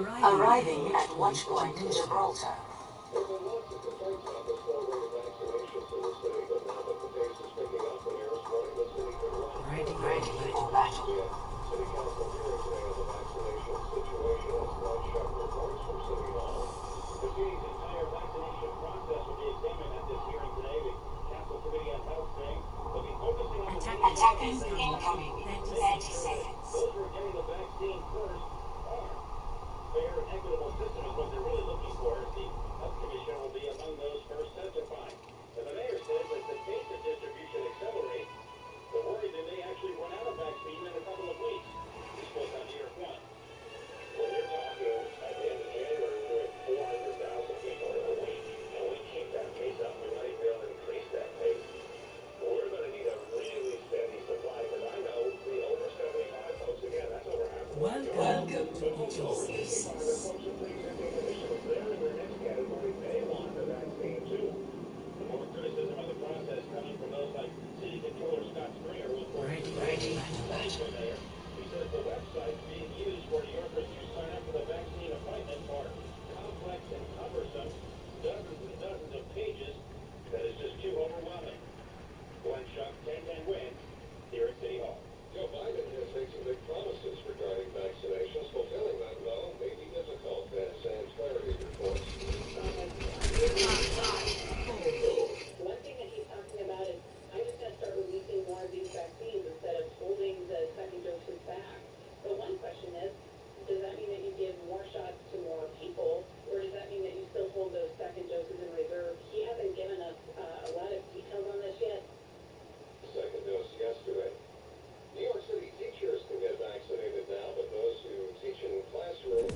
Arriving at Watchpoint Gibraltar. There's been lots of complaints about the slow rate of vaccinations in the city, but now that the pace is picking up, the mayor is running the city for run. Ready for battle. City Council hearing today on the vaccination situation as Glenn Shuck reports from City Hall. The city's entire vaccination process will be examined at this hearing today. The Council Committee on Health today will be focusing on Attacking incoming 30 seconds. those who are getting the vaccine first are. Fair and equitable system is what they're really looking for. The Health Commissioner will be among those first testifying. And the mayor says that the pace of distribution accelerates. They're worried they may actually run out of vaccine in a couple of weeks. This was on New York 1. Well, they're talking at the end of January, we're doing 400,000 people in a week, and we keep that pace up. We might be able to increase that pace. But we're going to need a really steady supply, because I know the over 75 folks, again, that's over half of the Welcome to ETCs. The folks with pre-existing conditions, they're in their next category. They want the vaccine, too. The more criticism of the process coming from those like City Controller Scott Springer, who of course is the mayor. He says the websites being used for New Yorkers to sign up for the vaccine appointments are complex and cumbersome, dozens and dozens of pages. That is just too overwhelming. Glenn Shuck, 10-10 wins here at City Hall. Joe Biden has made some big promises regarding vaccinations. Fulfilling them, though, may be difficult, as Sam Clarity reports. One thing that he's talking about is, I'm just going to start releasing more of these vaccines instead of holding the second doses back. But one question is, does that mean that you give more shots to more people, or does that mean that you still hold those second doses in reserve? He hasn't given us a lot of details on this yet. Second dose yesterday. New York City teachers can get vaccinated now, but those who teach in classrooms...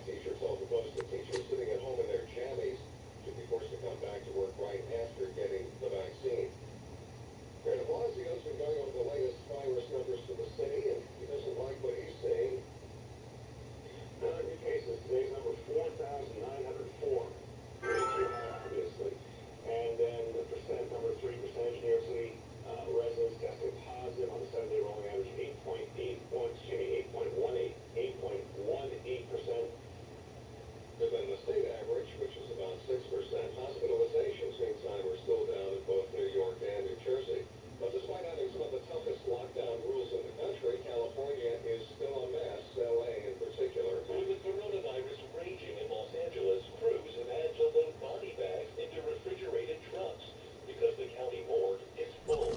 Teachers all proposed to teachers sitting at home in their jammies should be forced to come back to work right after getting the vaccine. Mayor de Blasio's been going over the latest virus numbers for the city, and he doesn't like what he's seeing. New cases, today's number 4,904. Way too high, obviously. And then the percent, number 3%, New York City residents testing positive on the 7-day rolling average, 8.18%. Than the state average, which is about 6%. Hospitalizations, meantime, are still down in both New York and New Jersey. But despite having some of the toughest lockdown rules in the country, California is still a mess, LA in particular. With the coronavirus raging in Los Angeles, crews have had to load body bags into refrigerated trucks because the county morgue is full.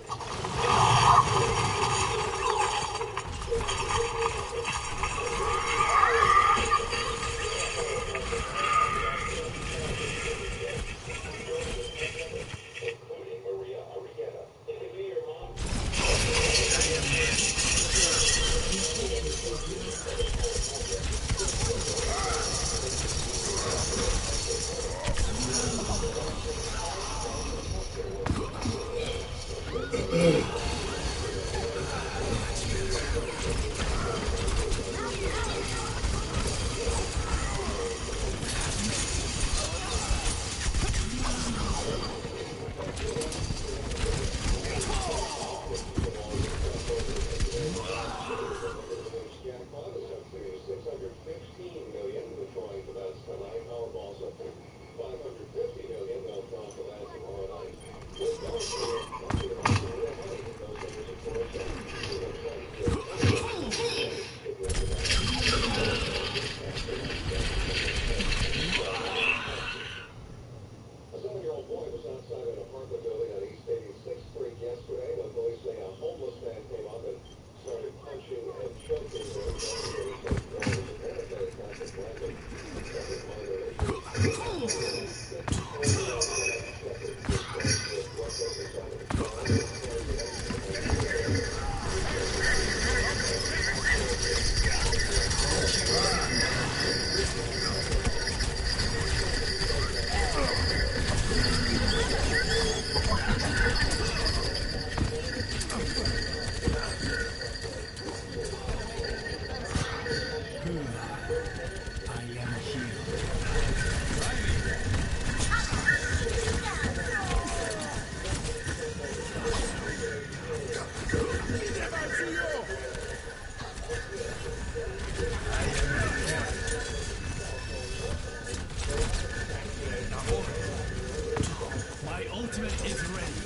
ultimate is ready.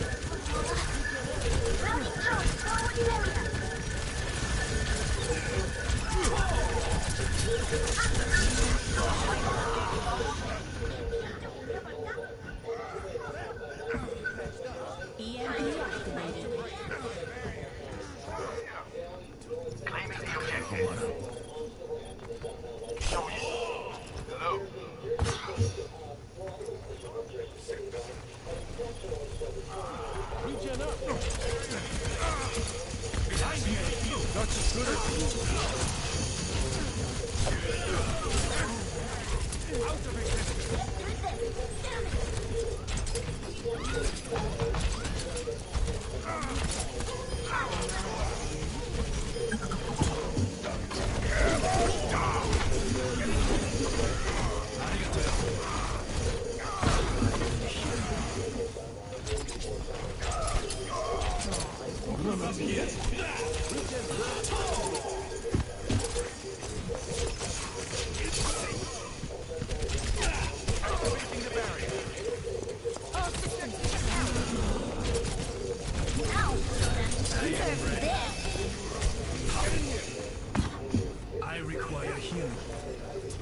Routing drone forward area. EMP activated. Claiming the objective. Show you. Hello. Regen up. Behind you. Not just good at you. Out of it. Damn I require healing.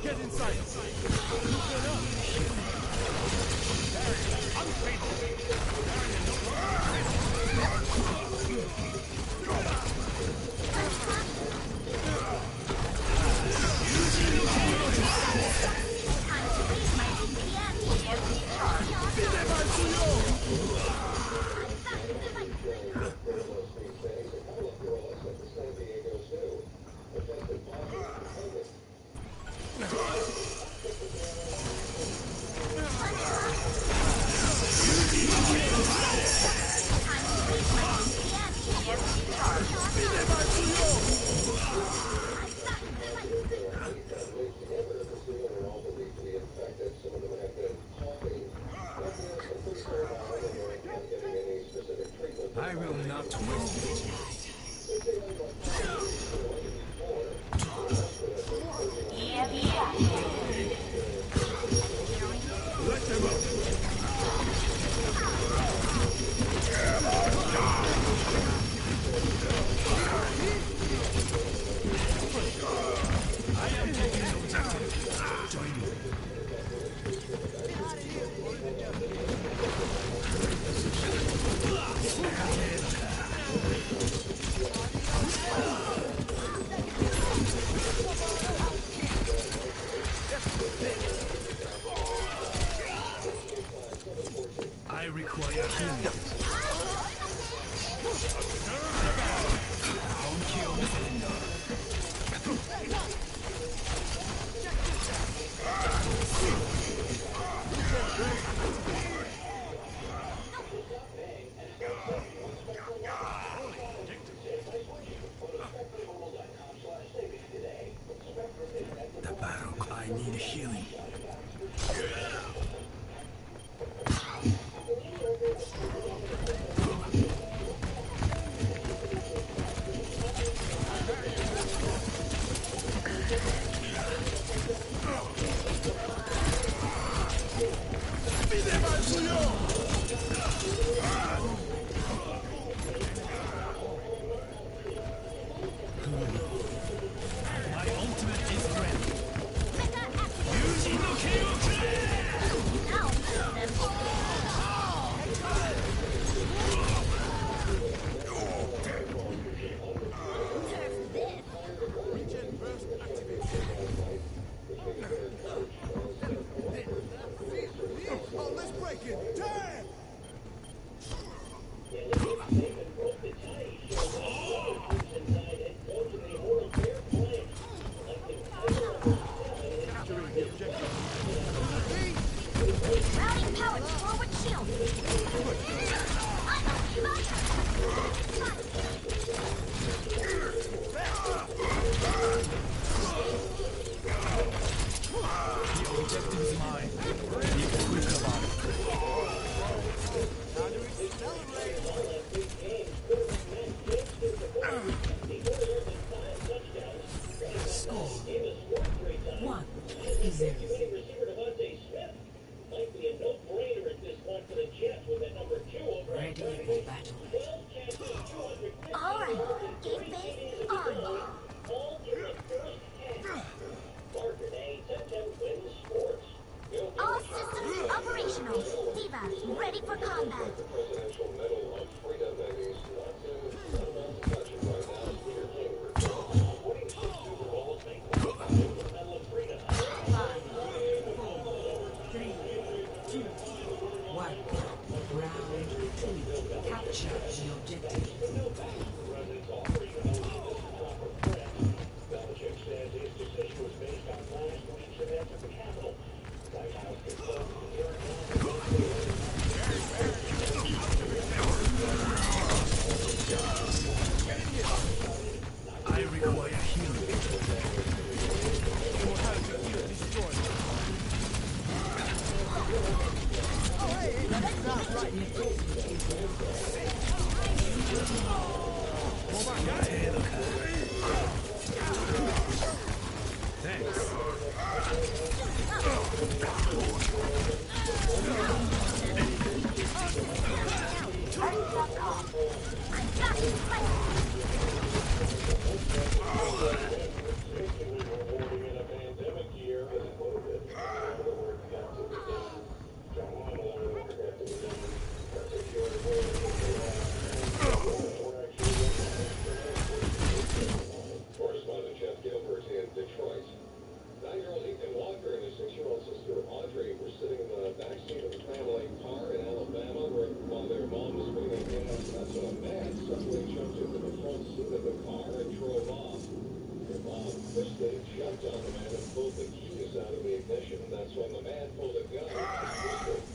Get inside. Regen up. I will not waste it. EMP activated. Let them up. I am taking the objective. Join me. I require healing. Don't kill me. The battle. I need healing. My ultimate is ready. Yuji no Regen burst activated. Oh, let's break it. Damn! Capturing the objective. Routing power to forward shield. The objective is mine. Be quick about it. Time to accelerate. Ready for battle. Alright, game face on. All systems operational. Divas ready for combat. The Presidential Medal of Freedom, and he's not about to touch it right now as Peter King returns. 46 Super Bowls make one the Medal of Freedom. 5, 4, 3, 2, 1. Round 2. Capture the objective. President's offering the most proper threat. Belichick says his decision was based on last week's events at the Capitol. White House confirmed the I require healing. Thanks. I'm back in fight. basically rewarding in a pandemic year as COVID. The word got to be done. John Wall got to be done. Particularly Correspondent Jeff Gilbert in Detroit. 9-year-old Ethan Walker and his 6-year-old sister Audrey were sitting in the backseat of a family car in Alabama while their mom was putting in gas. That's when a man suddenly jumped into the front seat of the car and drove off. Their mom twisted, jumped on the man, and pulled the keys out of the ignition. That's when the man pulled a gun and twisted.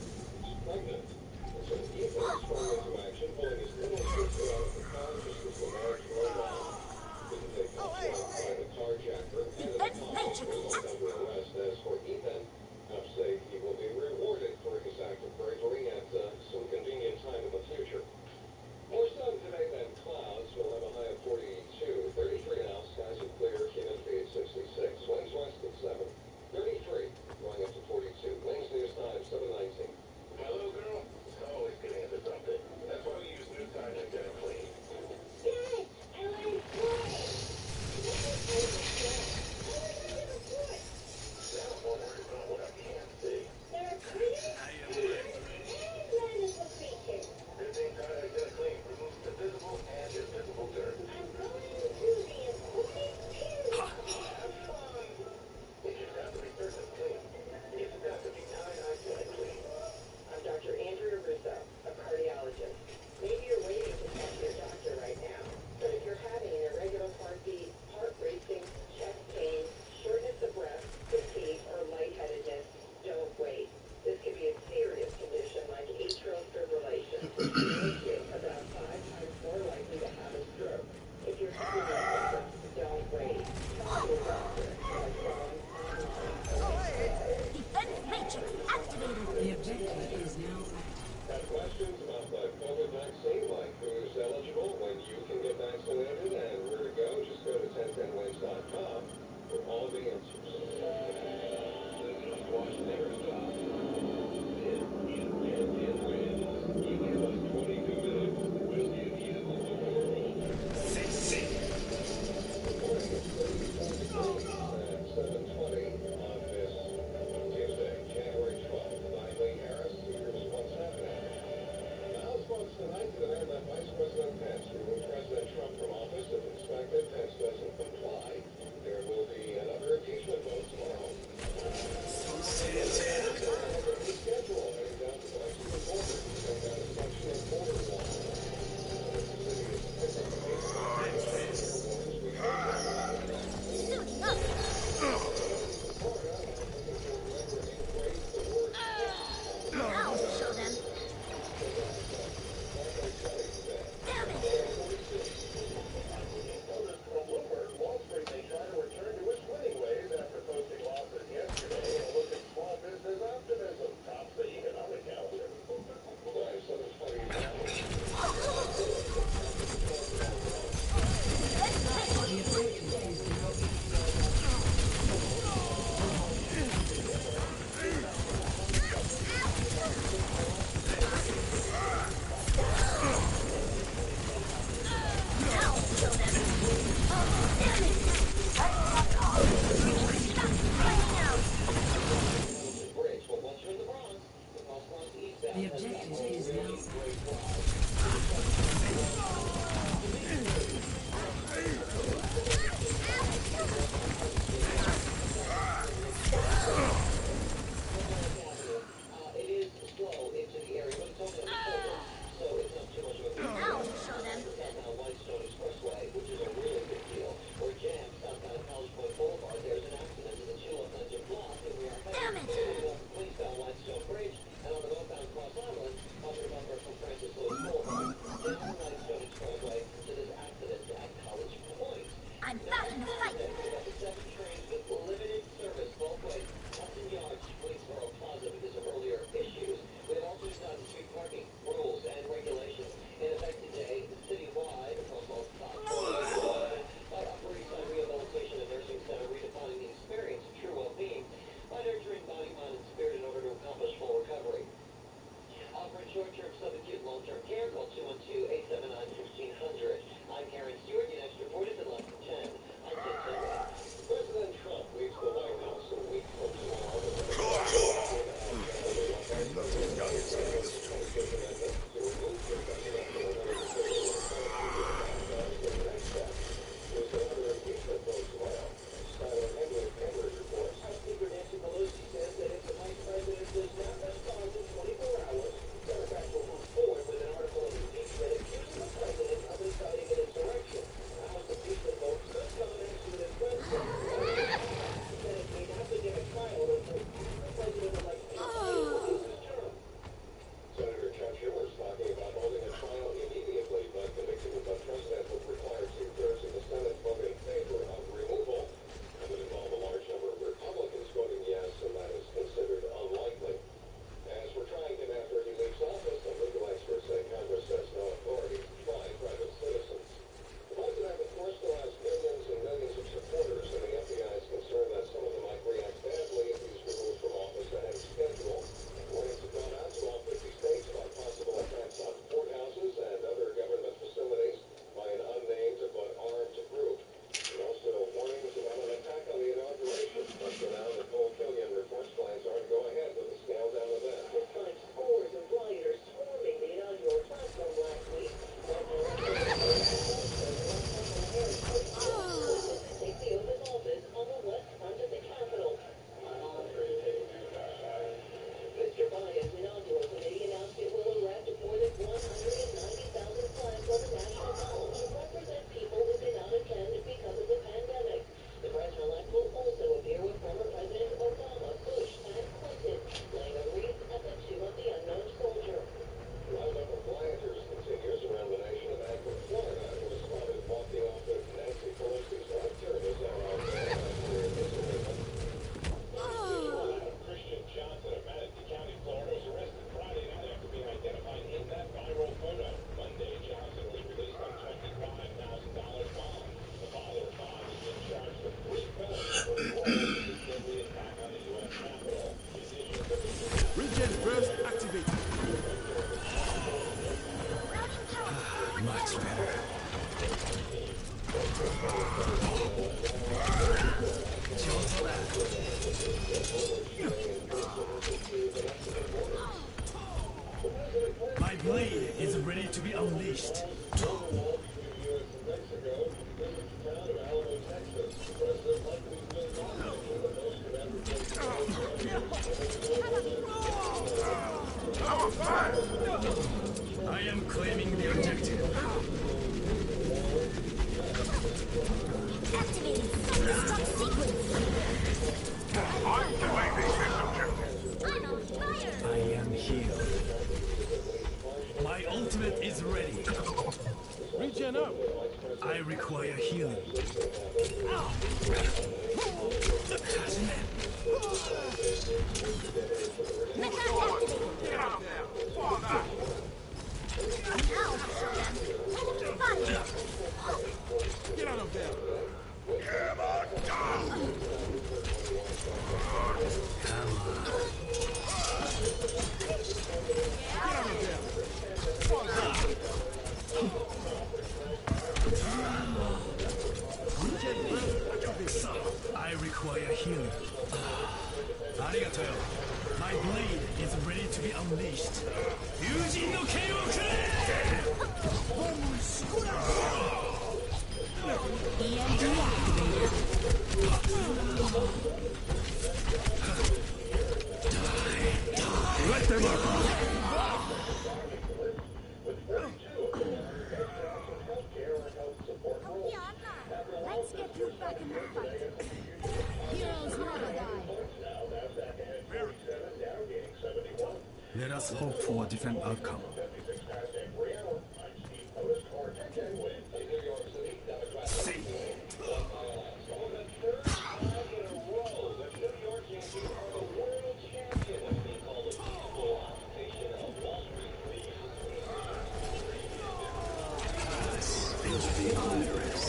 She's pregnant. And so Ethan sprung into action, pulling his little sister out of the car just as the man drove off. Didn't take much to find the carjacker and the Defense cop matrix was under arrest. As for Ethan, cops say he will be rewarded for his act of bravery at some convenient time in the future. More sun today than clouds. We'll have a high of 42. 33 now. Skies are clear. Humidity at 66. Winds west at 7. 33. Going up to 42. Wednesday is time 7:19. hello, girl. It's always good to answer something. That's why we use new Tide Identity Clean. Now, don't worry about what I can't see. Good thing Tide Identity Clean removes the visible and invisible dirt. Have fun. It just has to be surface clean. It's got to be Tide Identity Clean. I'm Dr. Andrea Russo, a cardiologist. Maybe you're waiting to talk to your doctor right now, but if you're having an irregular heartbeat, heart racing, chest pain, shortness of breath, fatigue, or lightheadedness, don't wait. This could be a serious condition like atrial fibrillation, which makes you about 5 times more likely to have a stroke. If you're having these symptoms, don't wait. Talk to a doctor by phone, online, Defense matrix activated. The objective is now active. Have questions about the COVID vaccine, like who's eligible, when you can get vaccinated, and where to go? Just go to 1010ways.com for all the answers. Watch never stop. This is 10 10 wins. You give us 22 objective is now active. It is slow into the area, but it's only on the shoulder, so it's not too much of a big deal. Now show them. Southbound Whitestone Expressway, which is a really big deal. We're jammed southbound College Point Boulevard. There's an accident in the 211 block, and we are Damn it! eastbound Whitestone Bridge, and on the northbound Cross Island, bumper to bumper from Francis Lewis Boulevard. Down Whitestone Expressway to this accident at College Point. I'm back in the fight. Seven trains with limited service both ways. Hudson Yards, Waynesboro Plaza because of earlier issues. We have also done street parking rules and regulations in effect today citywide across both sides. By Upper East Side Rehabilitation and Nursing Center, redefining the experience of true well-being by nurturing body, mind, and spirit in order to accomplish full recovery. Offering short-term, subacute, long-term care, call 212-879-1600. I'm Karen Stewart. Your next report is at less than 10. I'm Tim Tillman. President Trump leaves the White House a week from House Speaker Nancy Pelosi says that if the Vice President does not respond in 24 hours, Democrats will move forward with an article of impeachment accusing the president of inciting an insurrection. The House impeachment vote could come next this Wednesday. The Senate may not begin a trial until the president-elect loses his term. Senator Chuck Schumer is talking about holding a trial immediately, but conviction of the president would require 2/3 of the Senate vote in favor of removal. It would involve a large number of Republicans voting yes, and that is considered unlikely. As we're trying him after he leaves office, some legal experts say Congress has no authority to try private citizens. The president, of course, still has millions and millions of supporters, and the FBI is concerned that some of them might react badly if he's removed from office ahead of schedule. Warnings have gone out to all 50 states about possible attacks on courthouses and other government facilities by an unnamed but armed group. And also warnings about an attack on the inauguration. But for now, Nicole Killian reports plans are to go ahead with the scaled-down event. This time, scores of rioters swarming the inaugural platform last week. Take the oath of office on the west front of the Capitol. Mr. Biden's inaugural committee announced it will erect more than 190,000 flags on the National Mall to represent people who did not attend because of the pandemic. The president-elect will also appear with former Presidents Obama, Bush, and Clinton, laying a wreath at the tomb of the unknown soldier. Roundup of rioters continues around the nation. A man from Florida who was spotted walking off with Nancy Pelosi's lectern is now out there after his arraignment. Christian Johnson of Manatee County, Florida, was arrested Friday night after being identified in that viral photo. Monday, Johnson was released on $25,000 bond. The father of five is being charged with 3 felonies for the deadly attack on the U.S. Capitol. Regen burst activated. Much better. My blade is ready to be unleashed. I am claiming the objective. Activating self-destruct sequence. I'm claiming this objective. I'm on fire. I am healed. My ultimate is ready. Regen up. I require healing. Method activated. Get up there. What that? Now show them. Fire. Get out of there. Hammer down. Get out of there. Regen burst activated. I require healing. Arigato. My blade is ready to be unleashed. Let's hope for a different outcome. See. Into the iris.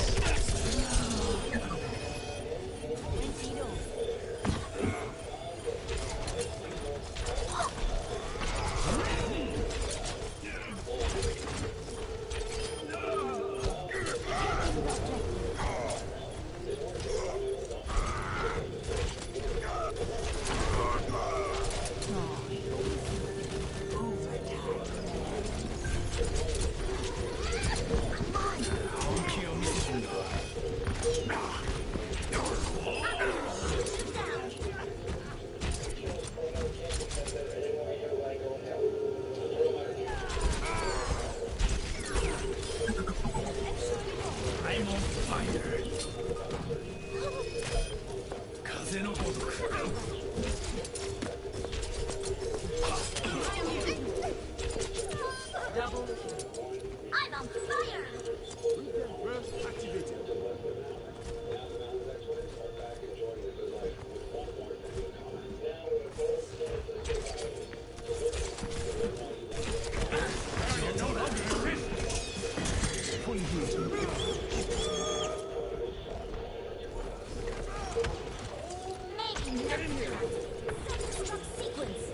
I'm on fire. 風のごとく。I'm on fire! Regen burst activated. Fully healed. Making Get in here. self-destruct sequence.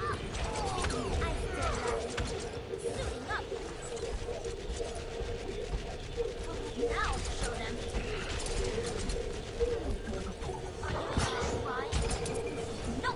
I still love it. Suiting up. Now show them. Are you right? No.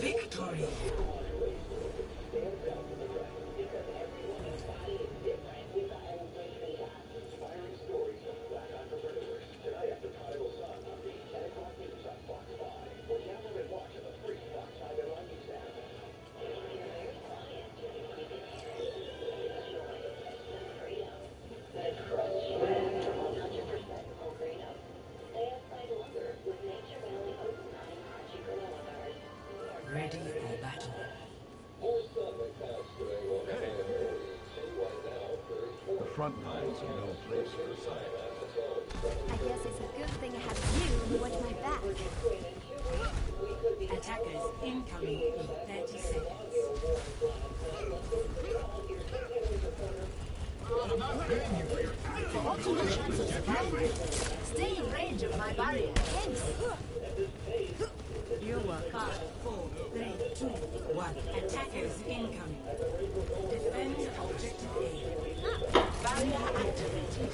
Victory. Ready for battle. The front lines are no place for science. I guess it's a good thing I have you to watch my back. Attackers incoming in 30 seconds. Stay in range of my barrier. Thanks. You work hard. 4, 3, 2, 1. Attackers incoming. Defend objective A. Barrier activated.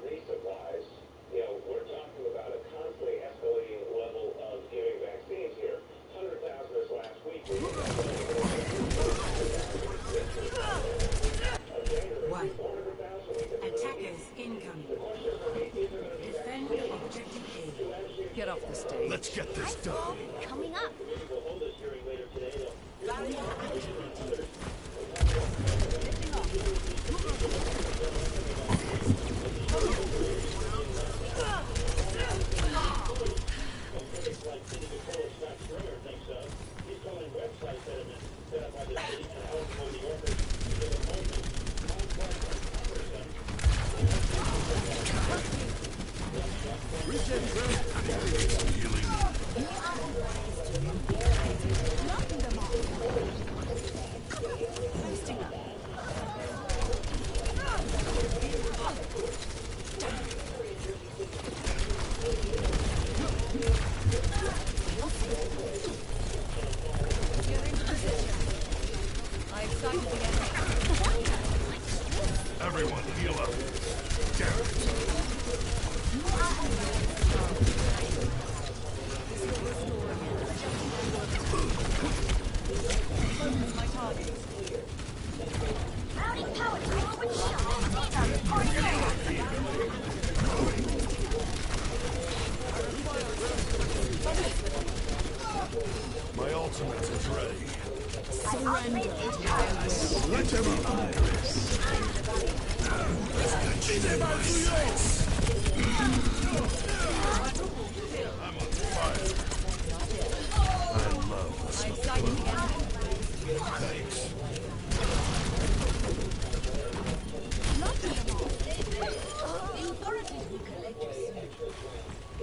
Resupplies. You know, we're talking about a constantly escalating level of giving vaccines here. 100,000 this last week. 1. Attackers incoming. Defend objective A. Get off the stage. Let's get this done. Coming up. Barrier activated. Regen burst activated. Healing. performance is ready. Surrender to my will. Let him up. I've got you in my sights. I'm on fire. I love this. Thanks.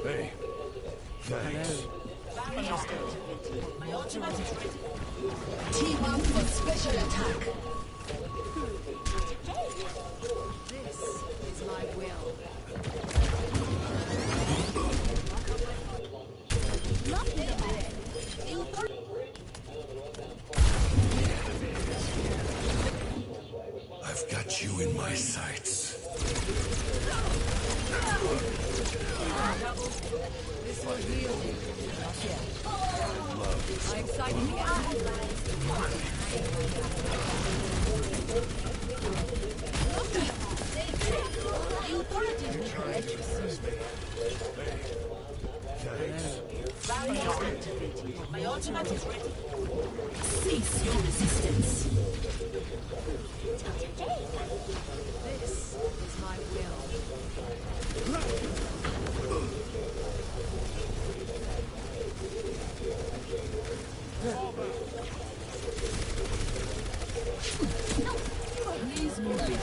Hey. Thanks. Team up for special attack. This is my will. I've got you in my sights. This will heal you. I'm excited. My ultimate is ready. Cease your resistance. This is my will. Please move me.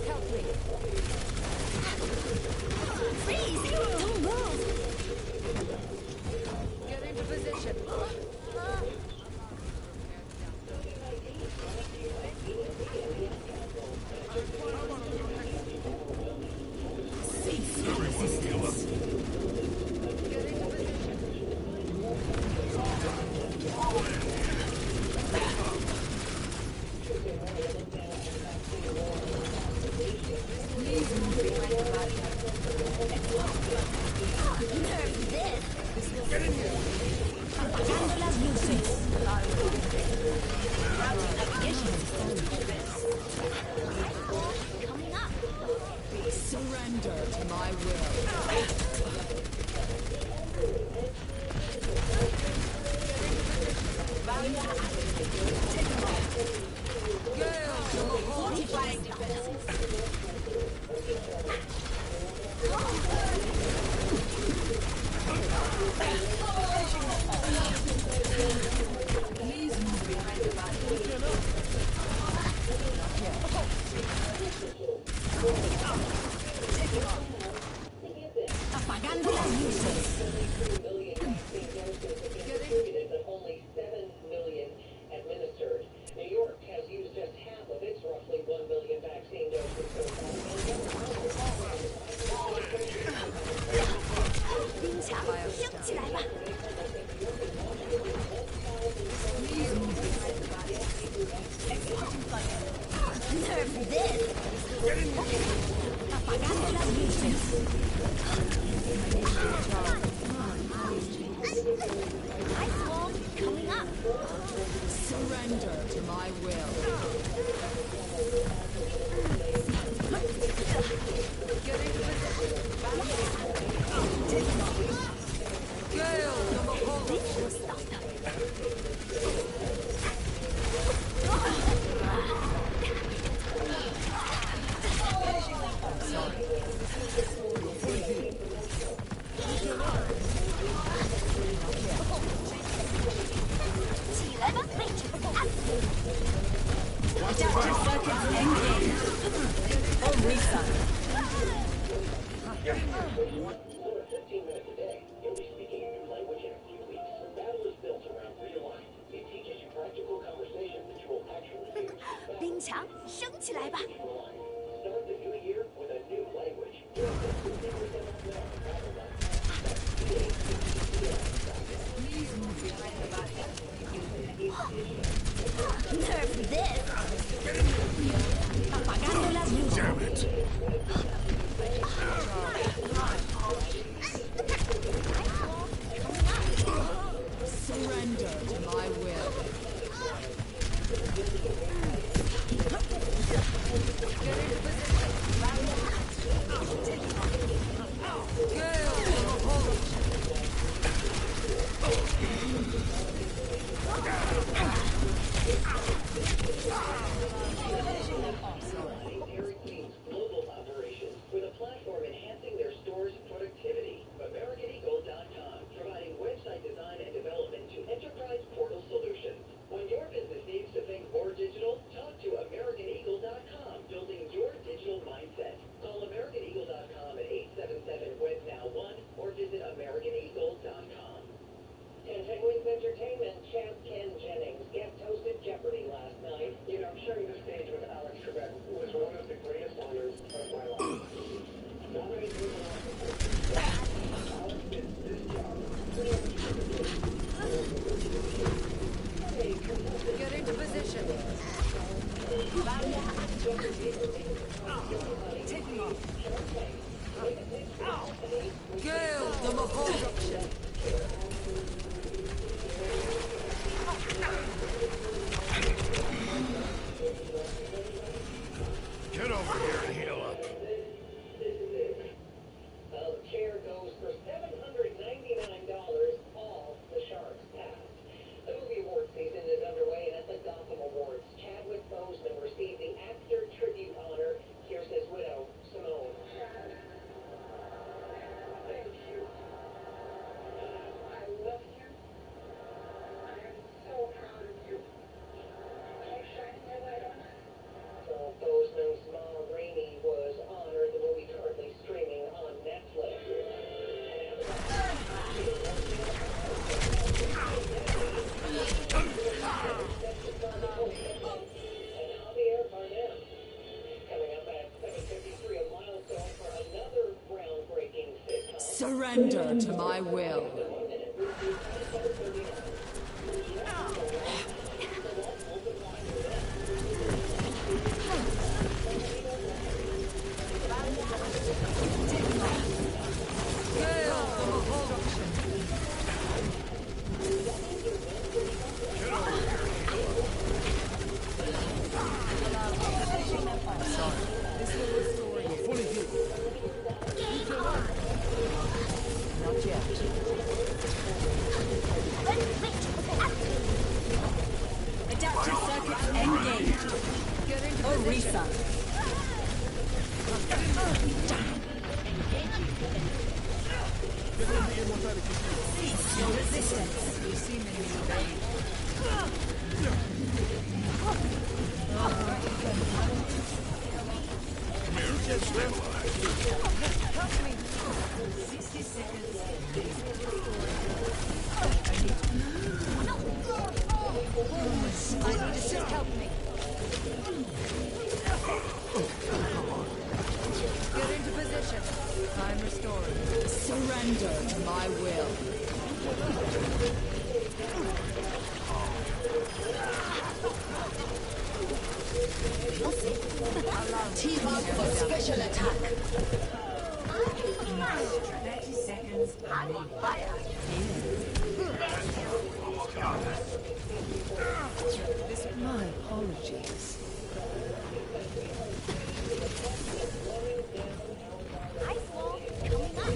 Help me. Freeze! Don't move! Get into position. Cease your resistance. Get into position. Please move behind the barrier. Nerve this! Apagando las luces. Routing navigation system. Coming up. Surrender to my will. Fortifying defenses. Please move behind the barrier. Apagando las luces. But only 7 million administered. New York has used just half of its roughly 1 billion vaccine doses so far. 冰墙升起来吧！ Please move behind the barrier. Nerve this! Apagando las luces. Ice wall coming up. Surrender to my will. Get into position. Gale, number 4. This will stop them. Adaptive circuits engaged. On reset. For 15 minutes a day, you'll be speaking a new language in a few weeks. Battle is built around real-life. It teaches you practical conversation that you will actually use. 冰墙升起来吧！ Start the new year with a new language. Please move behind the barrier. Nerve this! Apagando las luces. Damn it. Surrender to my will. Surrender to my will. Adaptive circuits engaged. Orisa. Cease your resistance. You see me in vain. Help me. 60 seconds. I need assist. Help me. Get into position. Time restored. Surrender to my will. Team up for special attack. 30 seconds. I'm on fire. My apologies. Ice wall coming up.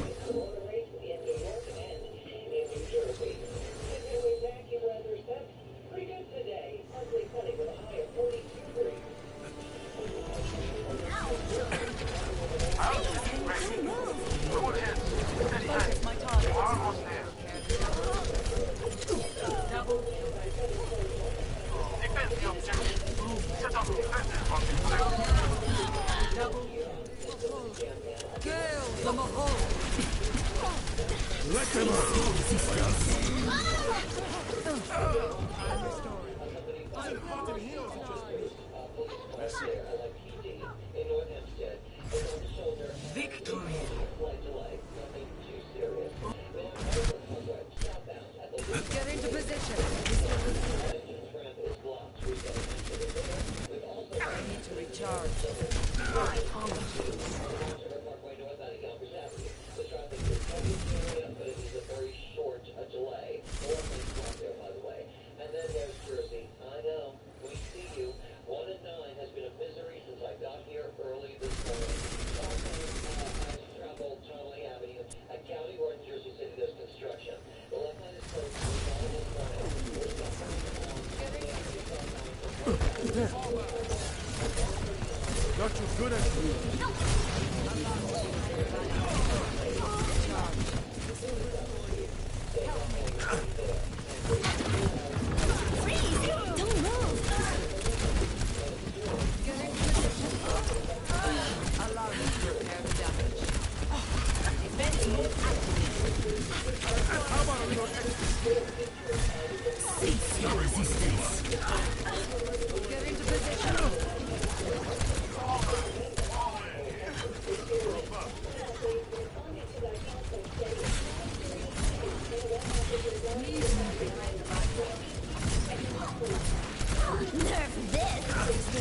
Pretty good today. Partly sunny with a high of 42 degrees. Full hits. Steady hand. My target. We're almost there. Defend the objective. Set up defenses on the objective. Gale the Mahal. Let them out. I'm restored. Victory. Get into position. I need to recharge. My apologies. And then there's Jersey. I know. We see you. 1 and 9 has been a misery since I got here early this morning. Has traveled Tonley Avenue, a county where in Jersey City there's construction. The left line is closed to the all this morning. We're suffering Not too good at you. Freeze! Don't move! Allow me to repair the damage. Defense mode activated. How about a little extra? Cease your resistance. Get into position. Nerf this!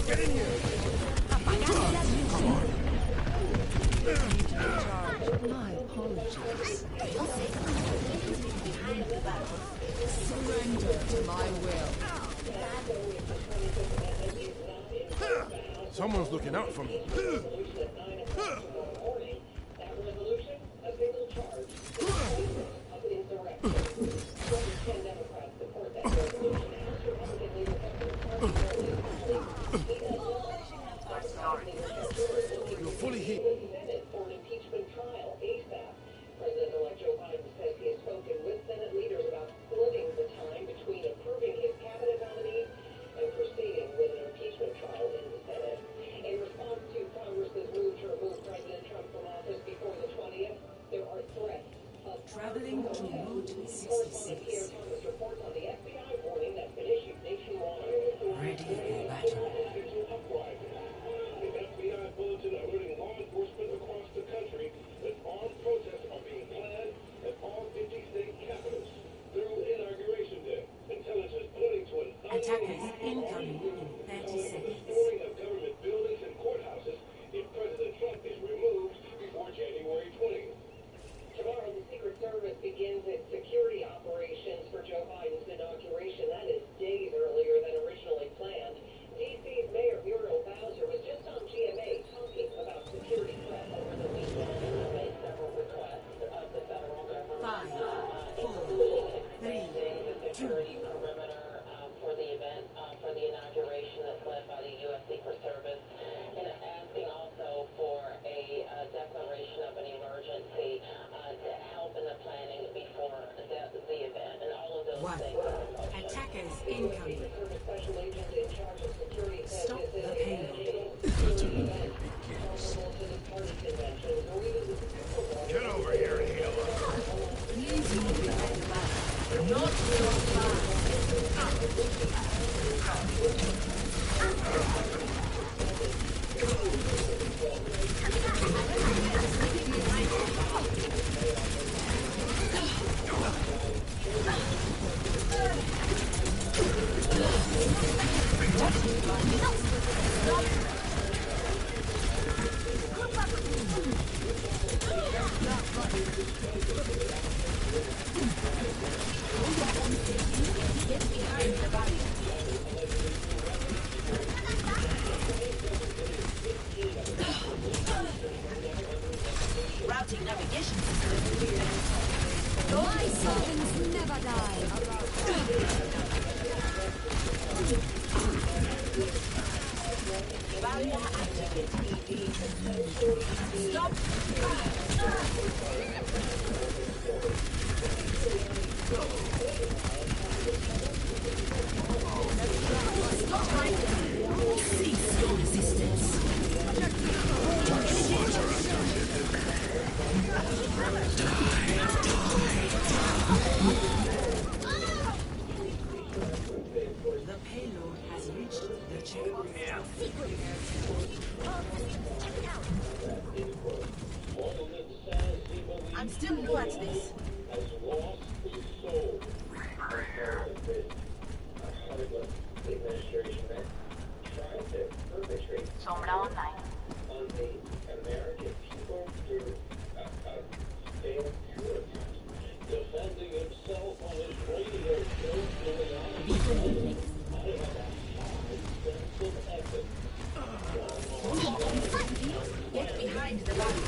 Get in here. Apagate las luces. My apologies. Surrender To my will. Someone's looking out for me. That resolution, a single charge. Of insurrection. 10 Democrats support that resolution. House Republican leader You're fully hit. Senate for an impeachment trial ASAP. President-elect Joe Biden says he has spoken with Senate leaders about splitting the time between approving his cabinet nominees and proceeding with an impeachment trial in the Senate. In response to Congress's move to remove President Trump from office before the 20th, there are threats of Traveling to Route Correspondent Pierre 66. Thomas reports on the FBI warning that's been issued nationwide. Ready for battle. The FBI bulletin alerting law enforcement across the country that armed protests are being planned and Attackers incoming in 30 seconds. Boarding of government buildings and courthouses if President Trump is removed before January 20th. Tomorrow, the Secret Service begins its security operations for Joe Biden's inauguration. That is days earlier than originally planned. D.C.'s Mayor Muriel Bowser was just on GMA talking about security threats over the weekend and made several requests of the federal government. 5, 4, 3, The 2. security perimeter for the event, for the inauguration that's led by the U.S. Secret Service, and asking also for a declaration of an emergency to help in the planning before the event, and all of those 1. things. Attackers incoming. Secret Special Agent in charge of security says Stop this the is payload. comparable to the party conventions or even the Super Bowl. Get over here, Halo. Please move behind the back. Not so fast. Routing navigation system. My servants never die. Barrier activated. Stop. Stop right there. Cease your resistance. The payload has reached the checkpoint. I'm still new at this. Has lost his soul. The administration tried to perpetrate Sombra online. on the American people through a failed coup attempt. Defending himself on his radio show, Giuliani. I have a high sense of ethics. Get behind the barrier.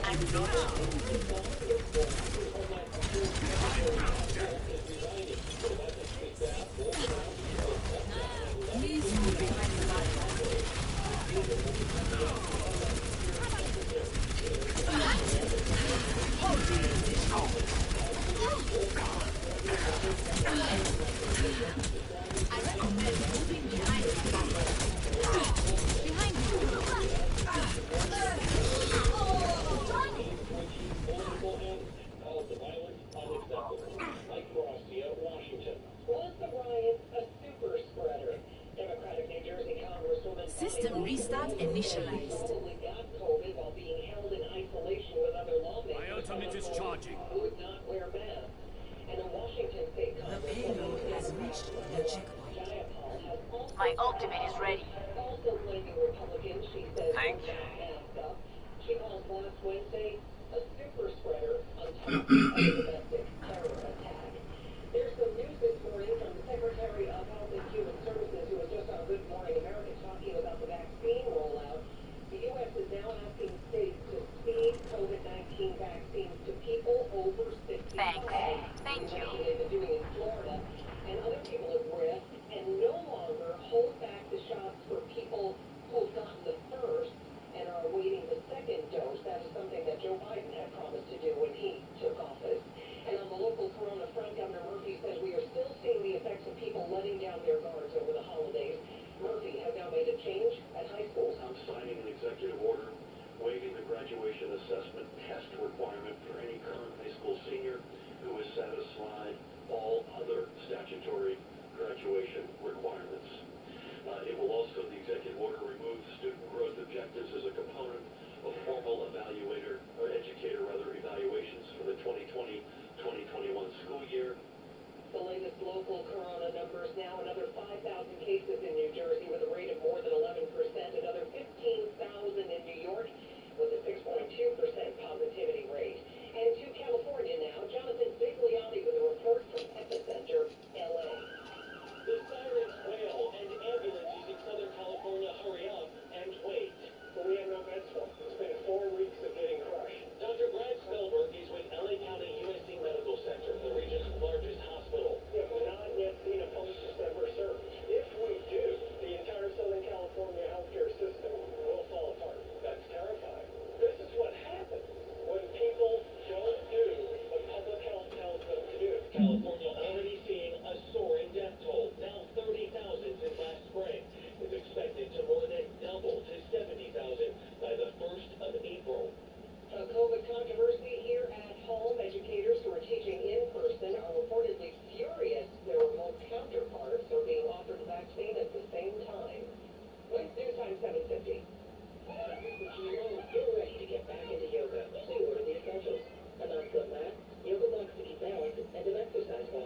And not. Please move behind the barrier. I recommend moving behind the barrier. Behind you. Calls the violence unacceptable. Mike Rossi at Washington. Was the riot a super spreader? Democratic New Jersey Congresswoman System restart initialized. probably got COVID while being held in isolation with other lawmakers. My ultimate is charging. Who would not wear masks. And a Washington state The payload has reached the checkpoint. Jayapal has also My ultimate is ready. also blaming Republicans. She says Thank won't back masked up. She calls last Wednesday a super spreader on top of a domestic terror attack. There's some news this morning from the Secretary of Health and Human Services, who was just on Good Morning America talking about the vaccine rollout. The U.S. is now asking states to speed COVID-19 vaccines to people over 65. Thank you. What they've been doing in Florida and other people at risk, and no longer hold back the shots for people who've gotten the first and are awaiting the second dose. That is something that Joe Biden had promised to do when he took office. California already seeing a soaring death toll, now 30,000 since last spring. It's expected to more than double to 70,000 by the 1st of April. A COVID controversy here at home. Educators who are teaching in person are reportedly furious their remote counterparts are being offered the vaccine at the same time. It's news time 7:50. You're ready to get back into yoga, so you order the essentials. A non-slip mat, yoga blocks to keep balance, and an exercise ball.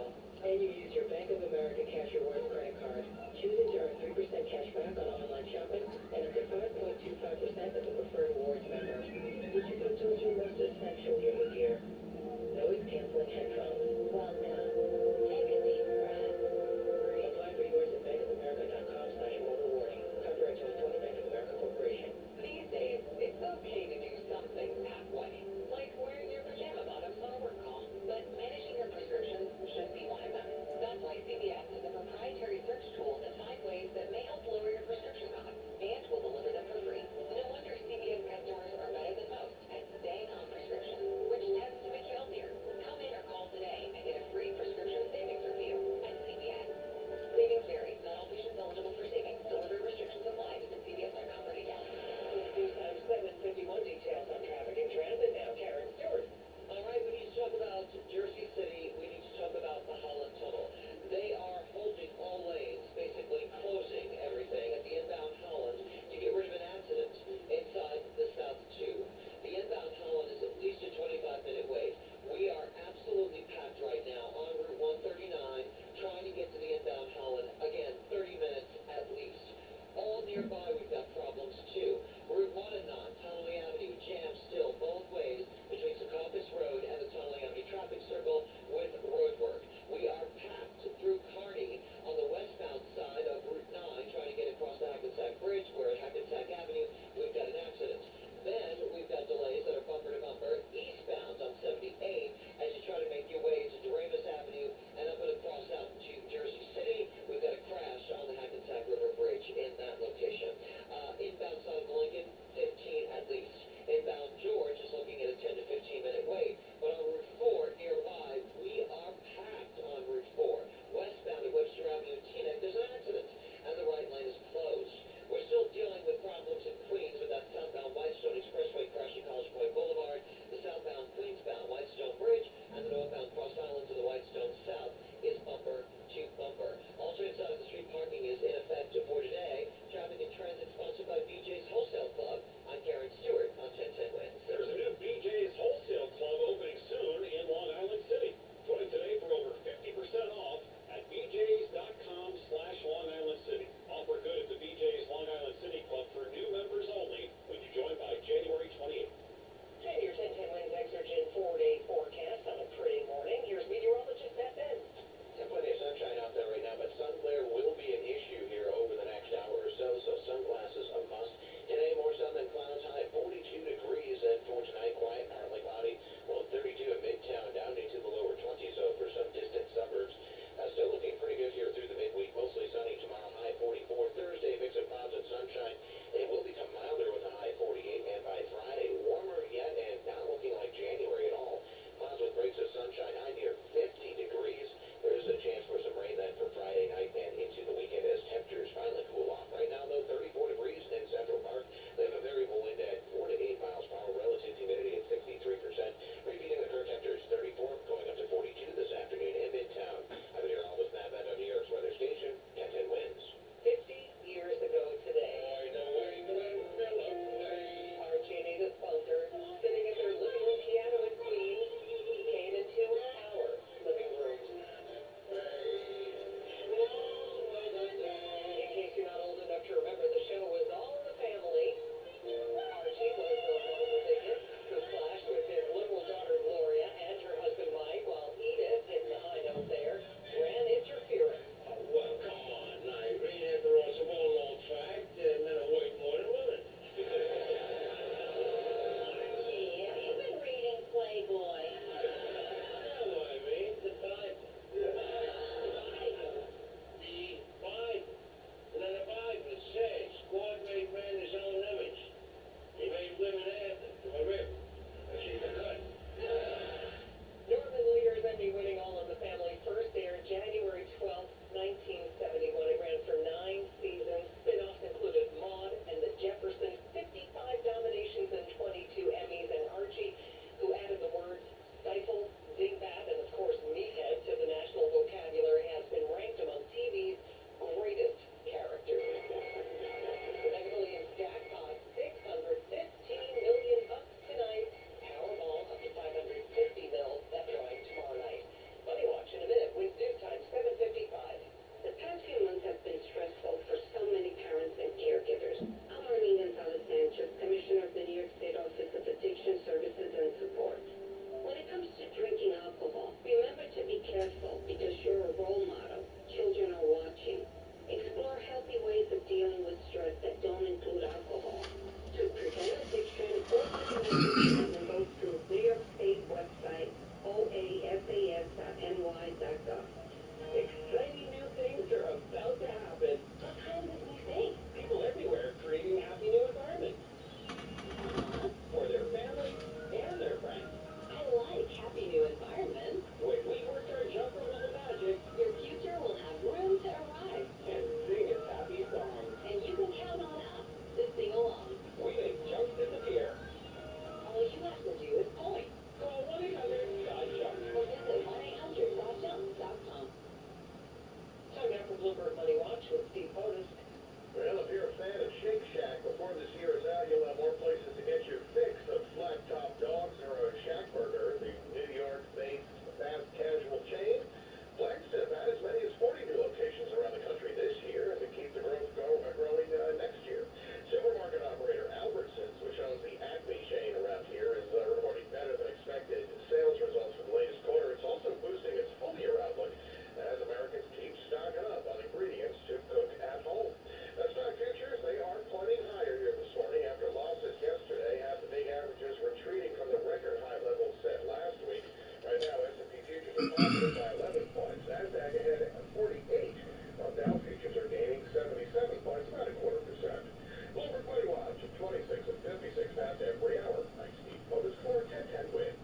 by 11 points. Nasdaq ahead at 48. While Dow futures are gaining 77 points, about a quarter%. Bloomberg Money Watch at 26 and 56 past every hour. I'm Steve Lotus for 1010 wins.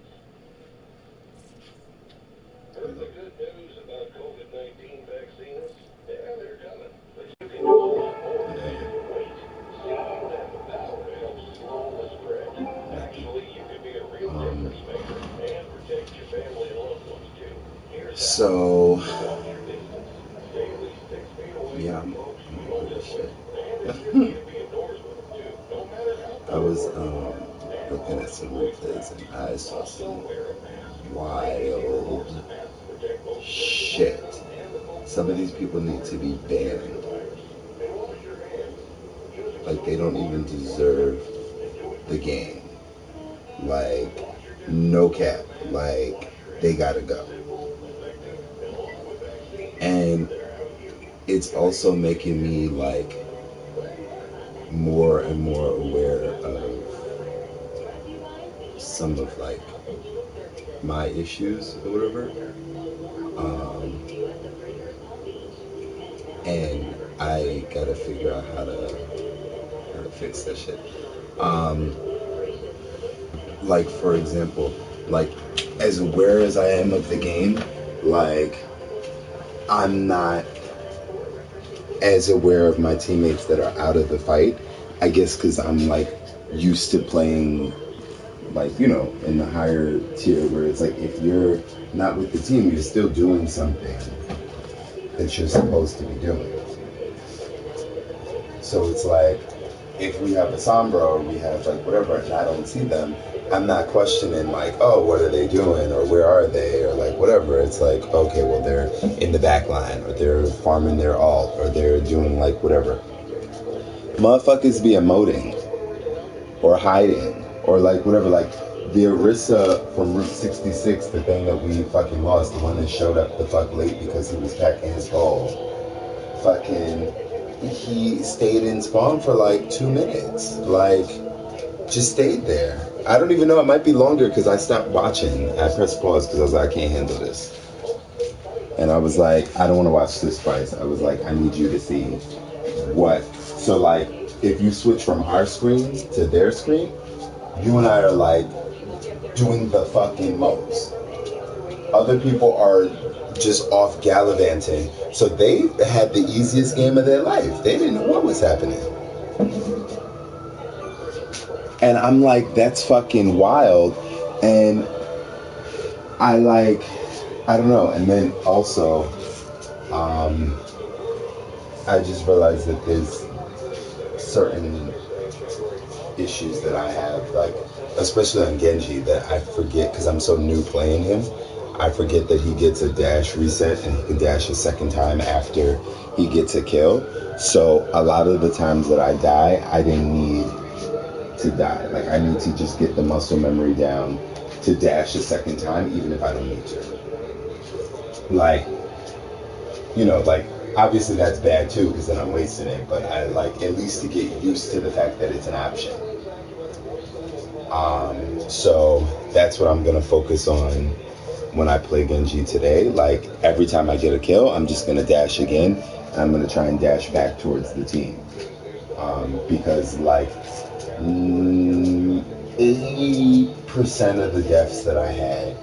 Heard the good news about COVID-19 vaccines? Yeah, they're coming. But you can do a lot more than wait. See, you have the power to help slow the spread. Actually, you can be a real difference maker and protect your family and loved ones too. Here's So, watch your distance. Stay at least 6 feet away yeah, from I'm folks you gonna don't do this live with. shit. And it's risky to be indoors with them too. No matter how I was and looking at some replays and I saw some wild shit. Some of these people need to be banned. Like, they don't even deserve the game. Like, no cap. Like, they gotta go. And it's also making me, like, more and more aware of some of, like, my issues or whatever. And I gotta figure out how to fix that shit. Like, for example, like, as aware as I am of the game, like, I'm not as aware of my teammates that are out of the fight. I guess because I'm, like, used to playing, like, you know, in the higher tier where it's like, if you're not with the team, you're still doing something that you're supposed to be doing. So it's like, if we have a Sombra or we have, like, whatever, and I don't see them, I'm not questioning, like, oh, what are they doing, or where are they, or, like, whatever. It's like, okay, well, they're in the back line, or they're farming their alt, or they're doing, like, whatever. Motherfuckers be emoting, or hiding, or, like, whatever. Like, the Orisa from Route 66, the thing that we fucking lost, the one that showed up the fuck late because he was packing his balls, fucking, he stayed in spawn for, like, 2 minutes. Like, just stayed there. I don't even know, it might be longer because I stopped watching. I pressed pause because I was like, I can't handle this. And I was like, I don't want to watch this twice. I was like, I need you to see what. So, like, if you switch from our screen to their screen, you and I are, like, doing the fucking most. Other people are just off gallivanting. So they had the easiest game of their life. They didn't know what was happening. And I'm like, that's fucking wild. And I, like, I don't know. And then also, I just realized that there's certain issues that I have, like, especially on Genji, that I forget because I'm so new playing him. I forget that he gets a dash reset and he can dash a second time after he gets a kill. So a lot of the times that I die, I didn't need to die. Like, I need to just get the muscle memory down to dash a second time, even if I don't need to. Like, you know, like, obviously that's bad too, because then I'm wasting it, but I like at least to get used to the fact that it's an option. So that's what I'm gonna focus on when I play Genji today. Like, every time I get a kill, I'm just gonna dash again, and I'm gonna try and dash back towards the team. Because, like, 80% of the deaths that I had,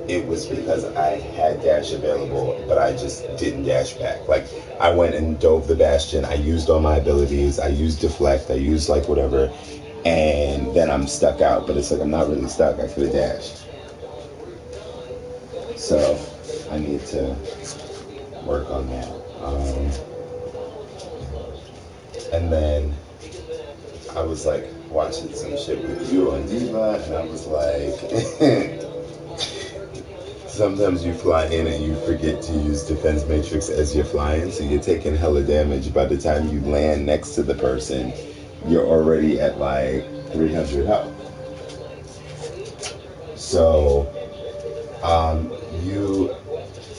it was because I had dash available, but I just didn't dash back. Like, I went and dove the Bastion, I used all my abilities, I used deflect, I used, like, whatever, and then I'm stuck out. But it's like, I'm not really stuck, I could have dashed. So I need to work on that. And then I was, like, watching some shit with you on Diva, and I was like, sometimes you fly in and you forget to use defense matrix as you're flying, so you're taking hella damage. By the time you land next to the person, you're already at, like, 300 health. So you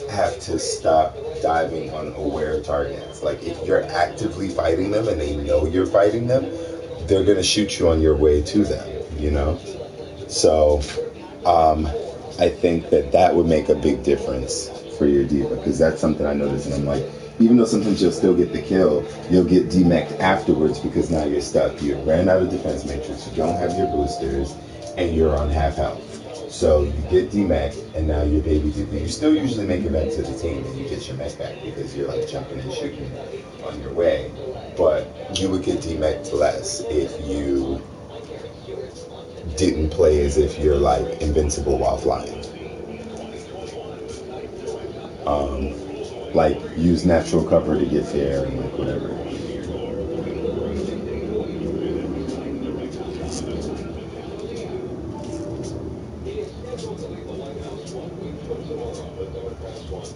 have to stop diving on aware targets. Like, if you're actively fighting them and they know you're fighting them, they're gonna shoot you on your way to them, you know? So I think that would make a big difference for your diva, because that's something I noticed, and I'm like, even though sometimes you'll still get the kill, you'll get demeched afterwards because now you're stuck. You ran out of defense matrix, you don't have your boosters, and you're on half health. So you get demeched, and now your baby diva. You still usually make it back to the team, and you get your mech back because you're like jumping and shooting on your way. But you would get demeched less if you didn't play as if you're like invincible while flying. Like use natural cover to get there and like whatever.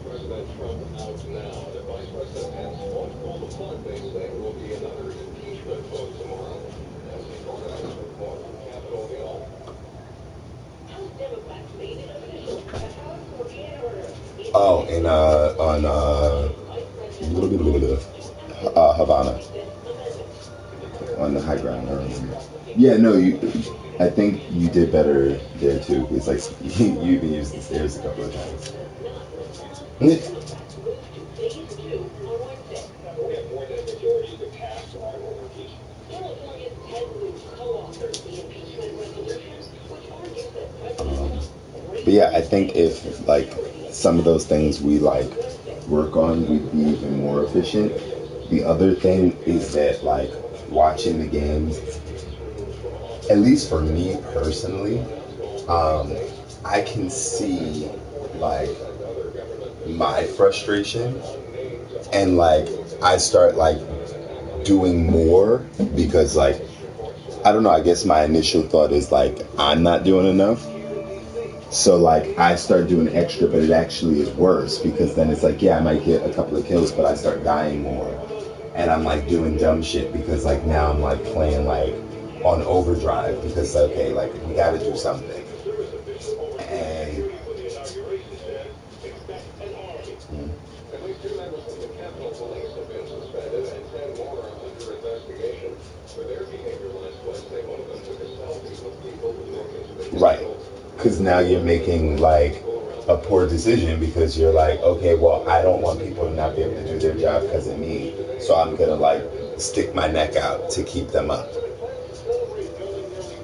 President Trump out now. The vice president has multiple the floodgates that will be another impeachment vote tomorrow. As he brought out his report from Capitol Hill. House Democrats made it official. The House will be in order. Oh, and Havana, on the high ground. I remember. Yeah, no, I think you did better there too. It's like you even used the stairs a couple of times. We have more than a majority to pass our impeachment. California's Ted Lieu co-authored the impeachment resolution, which argues that President But yeah, I think if like some of those things we like work on, we'd be even more efficient. The other thing is that like watching the games, at least for me personally, I can see like my frustration, and like I start like doing more because like I don't know, I guess my initial thought is like I'm not doing enough. So like I start doing extra, but it actually is worse because then it's like, yeah, I might get a couple of kills, but I start dying more. And I'm like doing dumb shit because like now I'm like playing like on overdrive because okay, like we gotta do something. And At least 2 members of the Capitol Police have been suspended and 10 more are under investigation for their behavior last Wednesday. One of them took a selfie with people who broke into the right. Because now you're making like a poor decision because you're like, okay, well, I don't want people to not be able to do their job because of me. So I'm going to like stick my neck out to keep them up.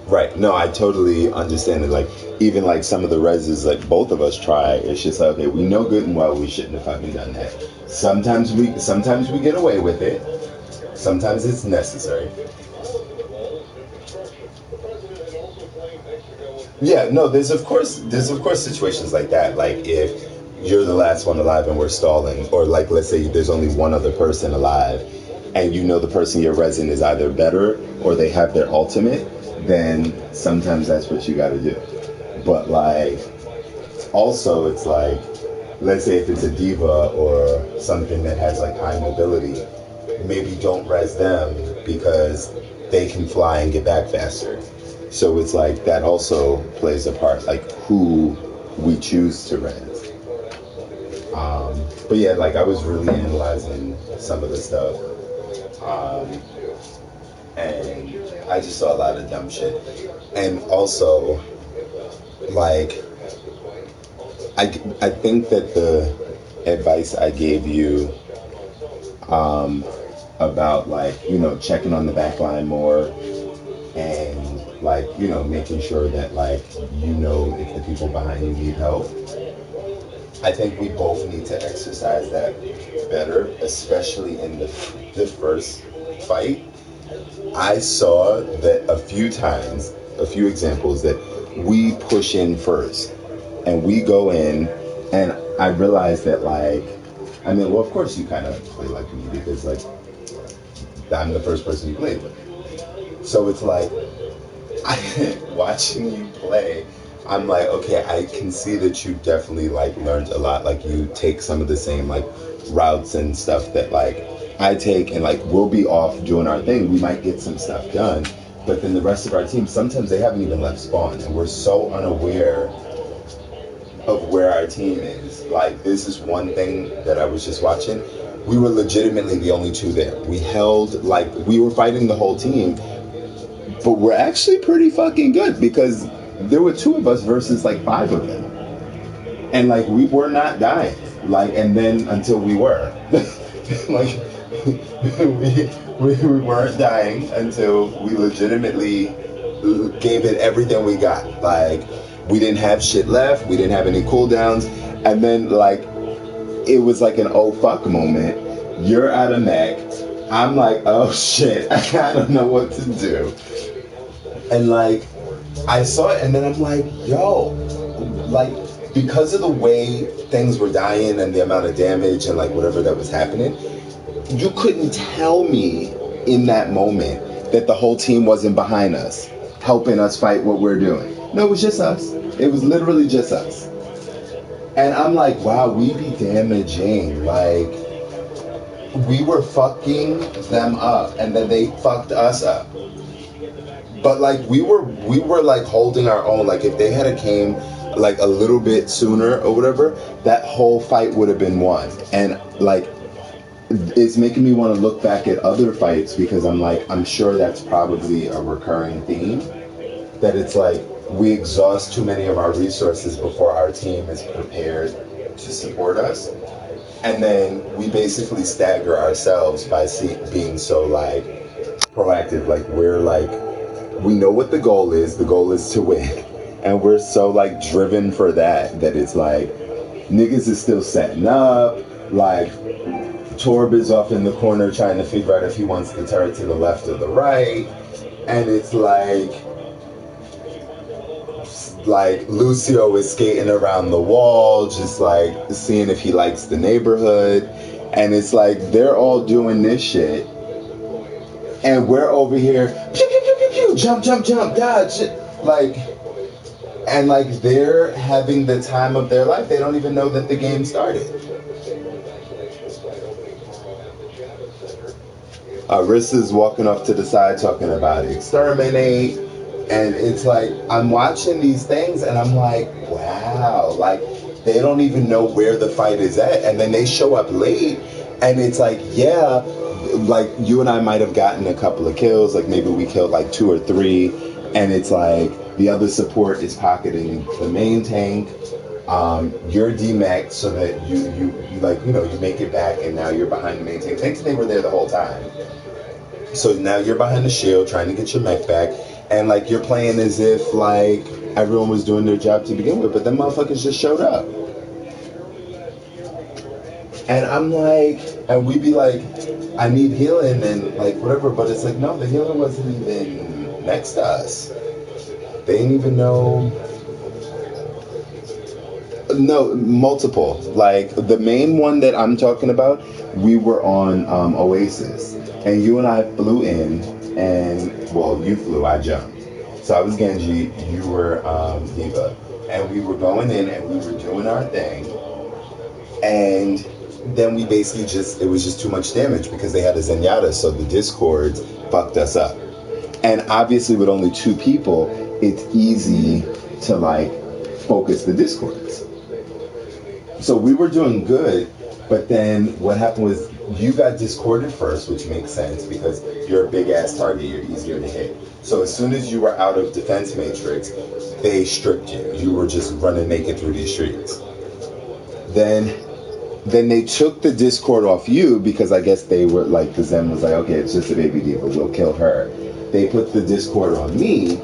Right. No, I totally understand it. Like even like some of the reses, like both of us try. It's just like, okay, we know good and well we shouldn't have fucking done that. Sometimes we get away with it. Sometimes it's necessary. Yeah, no, there's of course situations like that. Like if you're the last one alive and we're stalling, or like let's say there's only one other person alive, and you know the person you're resing is either better or they have their ultimate, then sometimes that's what you got to do. But like, also it's like, let's say if it's a diva or something that has like high mobility, maybe don't res them because they can fly and get back faster. So it's like that also plays a part, like who we choose to res. But yeah, like I was really analyzing some of the stuff, and I just saw a lot of dumb shit. And also, like, I think that the advice I gave you about like, you know, checking on the back line more and like, you know, making sure that like, you know, if the people behind you need help. I think we both need to exercise that better, especially in the first fight. I saw that a few examples that we push in first and we go in, and I realized that like, I mean, well, of course you kind of play like me because like I'm the first person you played with. So it's like, watching you play, I'm like, okay, I can see that you definitely like learned a lot. Like you take some of the same like routes and stuff that like I take, and like we'll be off doing our thing. We might get some stuff done, but then the rest of our team, sometimes they haven't even left spawn, and we're so unaware of where our team is. Like this is one thing that I was just watching. We were legitimately the only two there. We held, like we were fighting the whole team, but we're actually pretty fucking good because there were 2 of us versus like 5 of them. And like we were not dying. Like, and then until we were. Like we weren't dying until we legitimately gave it everything we got. Like we didn't have shit left, we didn't have any cooldowns, and then like it was like an oh fuck moment. You're out of mech. I'm like, oh shit, I don't know what to do. And like I saw it and then I'm like, yo, like because of the way things were dying and the amount of damage and like whatever that was happening, you couldn't tell me in that moment that the whole team wasn't behind us, helping us fight what we're doing. No, it was just us. It was literally just us. And I'm like, wow, we be damaging. Like, we were fucking them up, and then they fucked us up. But like, we were like holding our own. Like, if they had a came like a little bit sooner or whatever, that whole fight would have been won. And like, it's making me want to look back at other fights because I'm like, I'm sure that's probably a recurring theme. That it's like we exhaust too many of our resources before our team is prepared to support us. And then we basically stagger ourselves by being so like proactive. Like we're like, we know what the goal is. The goal is to win. And we're so like driven for that it's like niggas is still setting up. Like Torb is off in the corner trying to figure out if he wants the turret to the left or the right. And it's like Lucio is skating around the wall, just like seeing if he likes the neighborhood. And it's like they're all doing this shit. And we're over here, pew, pew, pew, pew, pew, jump, jump, jump, dodge. Like, and like they're having the time of their life. They don't even know that the game started. Arissa's walking off to the side talking about exterminate. And it's like, I'm watching these things and I'm like, wow, like they don't even know where the fight is at. And then they show up late and it's like, yeah, like you and I might have gotten a couple of kills. Like maybe we killed like 2 or 3. And it's like the other support is pocketing the main tank. You're demeched so that you like, you know, you make it back and now you're behind the main tank. Thanks, they were there the whole time. So now you're behind the shield trying to get your mech back. And like you're playing as if like everyone was doing their job to begin with, but them motherfuckers just showed up. And I'm like, and we be like, I need healing and like whatever, but it's like, no, the healing wasn't even next to us. They didn't even know. No, multiple. Like the main one that I'm talking about, we were on Oasis, and you and I flew in, and well, you flew, I jumped. So I was Genji, you were Diva, and we were going in and we were doing our thing, and then we basically it was just too much damage because they had a Zenyatta, so the Discords fucked us up. And obviously with only 2 people, it's easy to like focus the Discords. So we were doing good, but then what happened was you got discorded first, which makes sense because you're a big ass target, you're easier to hit. So as soon as you were out of defense matrix, they stripped you. You were just running naked through these streets. Then they took the Discord off you because I guess they were like, the Zen was like, okay, it's just a baby diva, we'll kill her. They put the Discord on me.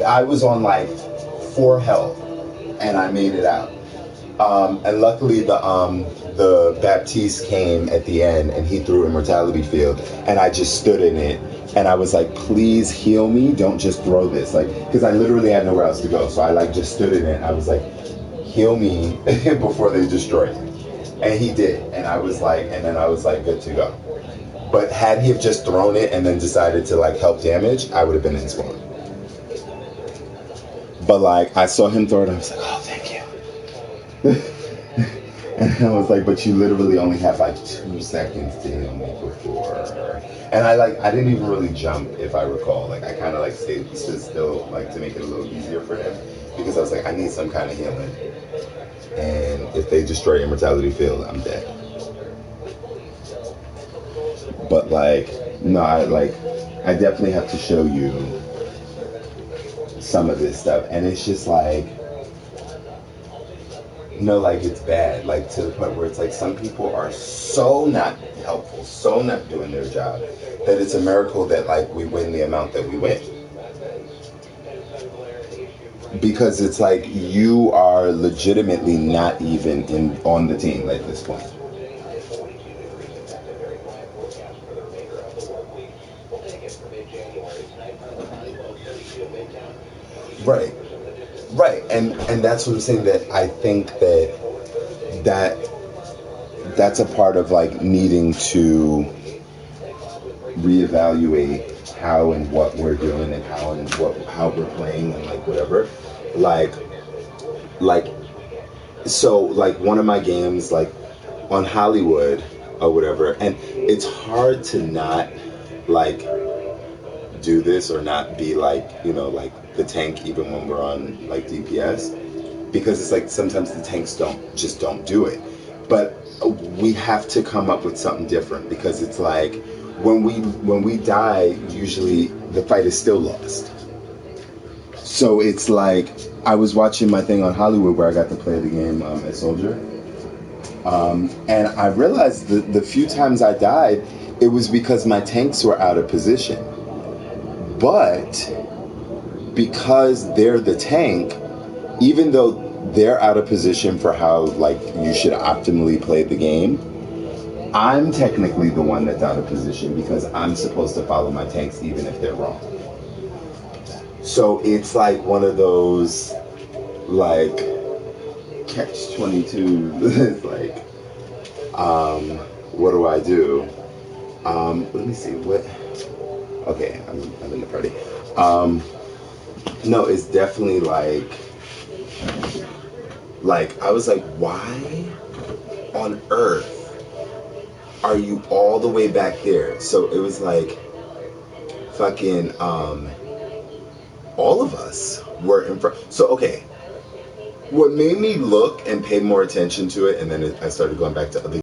I was on like 4 health and I made it out. And luckily the Baptiste came at the end and he threw Immortality Field and I just stood in it and I was like, please heal me, don't just throw this, like, because I literally had nowhere else to go, so I like just stood in it and I was like, heal me before they destroy it. And he did, and I was like, and then I was like good to go. But had he have just thrown it and then decided to like help damage, I would have been in spawn. But like I saw him throw it, I was like, oh, thank you. And I was like, but you literally only have like 2 seconds to heal me before. And I didn't even really jump, if I recall. Like I kind of like stood still, like to make it a little easier for him, because I was like, I need some kind of healing. And if they destroy Immortality Field, I'm dead. But like, no, I definitely have to show you some of this stuff, and it's just like, No, like it's bad, like to the point where it's like some people are so not helpful, so not doing their job, that it's a miracle that like we win the amount that we win. Because it's like you are legitimately not even in on the team at this point. Right. Right. And that's what I'm saying, that I think that's a part of like needing to reevaluate how and what we're doing and how we're playing and like whatever. Like so like one of my games like on Hollywood or whatever, and it's hard to not like do this or not be like, you know, like the tank even when we're on like DPS, because it's like sometimes the tanks don't do it. But we have to come up with something different, because it's like when we die, usually the fight is still lost. So it's like I was watching my thing on Hollywood where I got to play the game as Soldier, and I realized the few times I died, it was because my tanks were out of position. But because they're the tank, even though they're out of position for how like you should optimally play the game, I'm technically the one that's out of position because I'm supposed to follow my tanks even if they're wrong. So it's like one of those like catch 22. It's like, what do I do? Let me see what. Okay, I'm in the party. No, it's definitely like I was like, why on earth are you all the way back there? So it was like fucking all of us were in front. So okay, what made me look and pay more attention to it, and then I started going back to other